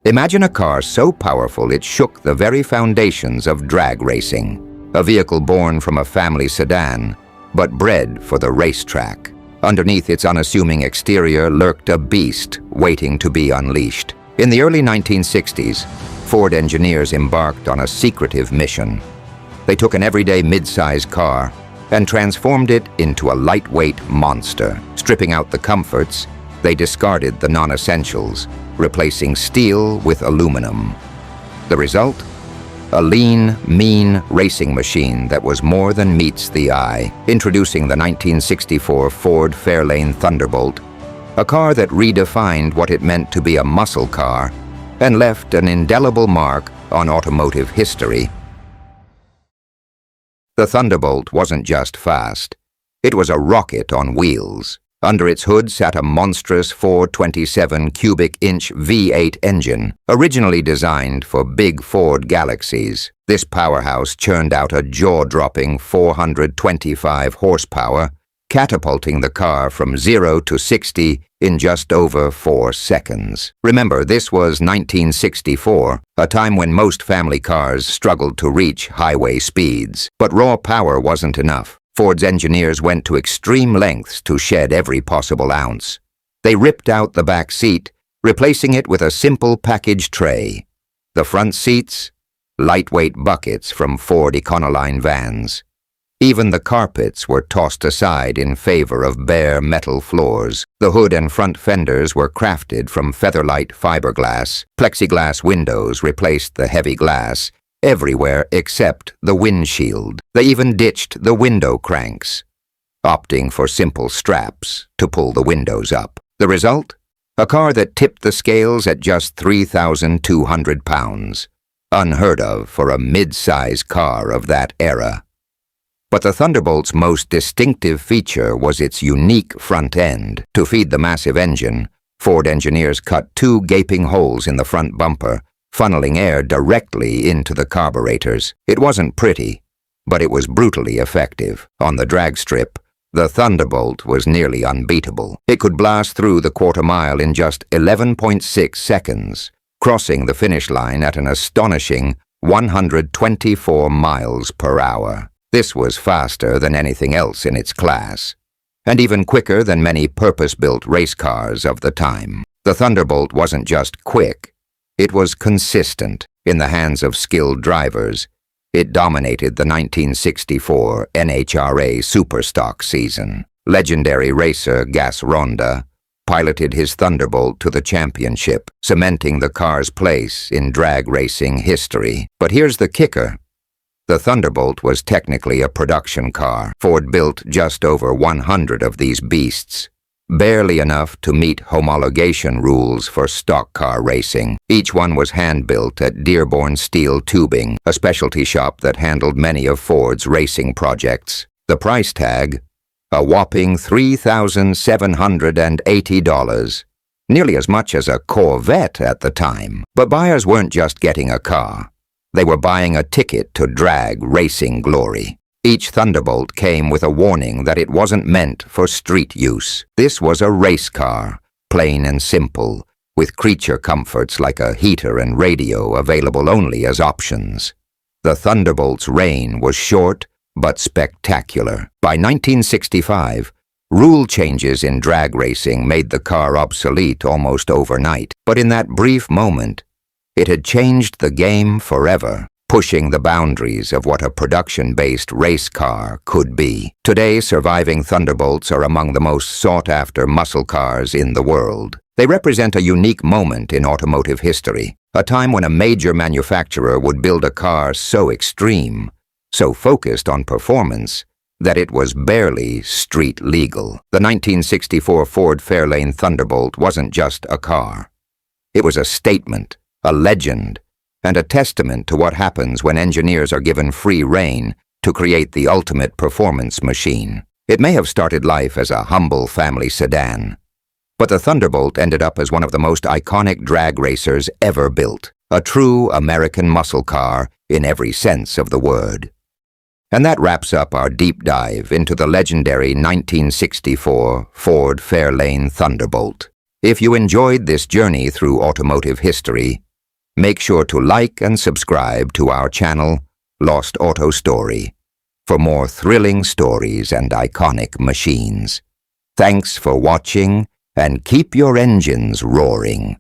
Imagine a car so powerful it shook the very foundations of drag racing. A vehicle born from a family sedan, but bred for the racetrack. Underneath its unassuming exterior lurked a beast waiting to be unleashed. In the early 1960s, Ford engineers embarked on a secretive mission. They took an everyday mid-size car and transformed it into a lightweight monster. Stripping out the comforts, they discarded the non-essentials, replacing steel with aluminum. The result? A lean, mean racing machine that was more than meets the eye. Introducing the 1964 Ford Fairlane Thunderbolt, a car that redefined what it meant to be a muscle car and left an indelible mark on automotive history. The Thunderbolt wasn't just fast. It was a rocket on wheels. Under its hood sat a monstrous 427 cubic inch V8 engine, originally designed for big Ford Galaxies. This powerhouse churned out a jaw-dropping 425 horsepower, catapulting the car from 0 to 60 in just over 4 seconds. Remember, this was 1964, a time when most family cars struggled to reach highway speeds. But raw power wasn't enough. Ford's engineers went to extreme lengths to shed every possible ounce. They ripped out the back seat, replacing it with a simple package tray. The front seats? Lightweight buckets from Ford Econoline vans. Even the carpets were tossed aside in favor of bare metal floors. The hood and front fenders were crafted from Featherlight fiberglass. Plexiglass windows replaced the heavy glass, everywhere except the windshield. They even ditched the window cranks, opting for simple straps to pull the windows up. The result? A car that tipped the scales at just 3,200 pounds. Unheard of for a mid-size car of that era. But the Thunderbolt's most distinctive feature was its unique front end. To feed the massive engine, Ford engineers cut 2 gaping holes in the front bumper, funneling air directly into the carburetors. It wasn't pretty, but it was brutally effective. On the drag strip, the Thunderbolt was nearly unbeatable. It could blast through the quarter mile in just 11.6 seconds, crossing the finish line at an astonishing 124 miles per hour. This was faster than anything else in its class, and even quicker than many purpose-built race cars of the time. The Thunderbolt wasn't just quick, it was consistent. In the hands of skilled drivers, it dominated the 1964 NHRA Superstock season. Legendary racer Gas Ronda piloted his Thunderbolt to the championship, cementing the car's place in drag racing history. But here's the kicker. The Thunderbolt was technically a production car. Ford built just over 100 of these beasts, barely enough to meet homologation rules for stock car racing. Each one was hand-built at Dearborn Steel Tubing, a specialty shop that handled many of Ford's racing projects. The price tag? A whopping $3,780, nearly as much as a Corvette at the time. But buyers weren't just getting a car. They were buying a ticket to drag racing glory. Each Thunderbolt came with a warning that it wasn't meant for street use. This was a race car, plain and simple, with creature comforts like a heater and radio available only as options. The Thunderbolt's reign was short but spectacular. By 1965, rule changes in drag racing made the car obsolete almost overnight. But in that brief moment, it had changed the game forever, pushing the boundaries of what a production-based race car could be. Today, surviving Thunderbolts are among the most sought-after muscle cars in the world. They represent a unique moment in automotive history, a time when a major manufacturer would build a car so extreme, so focused on performance, that it was barely street legal. The 1964 Ford Fairlane Thunderbolt wasn't just a car. It was a statement, a legend, and a testament to what happens when engineers are given free rein to create the ultimate performance machine. It may have started life as a humble family sedan, but the Thunderbolt ended up as one of the most iconic drag racers ever built, a true American muscle car in every sense of the word. And that wraps up our deep dive into the legendary 1964 Ford Fairlane Thunderbolt. If you enjoyed this journey through automotive history, Make sure to like and subscribe to our channel, Lost Auto Story, for more thrilling stories and iconic machines. Thanks for watching, and keep your engines roaring.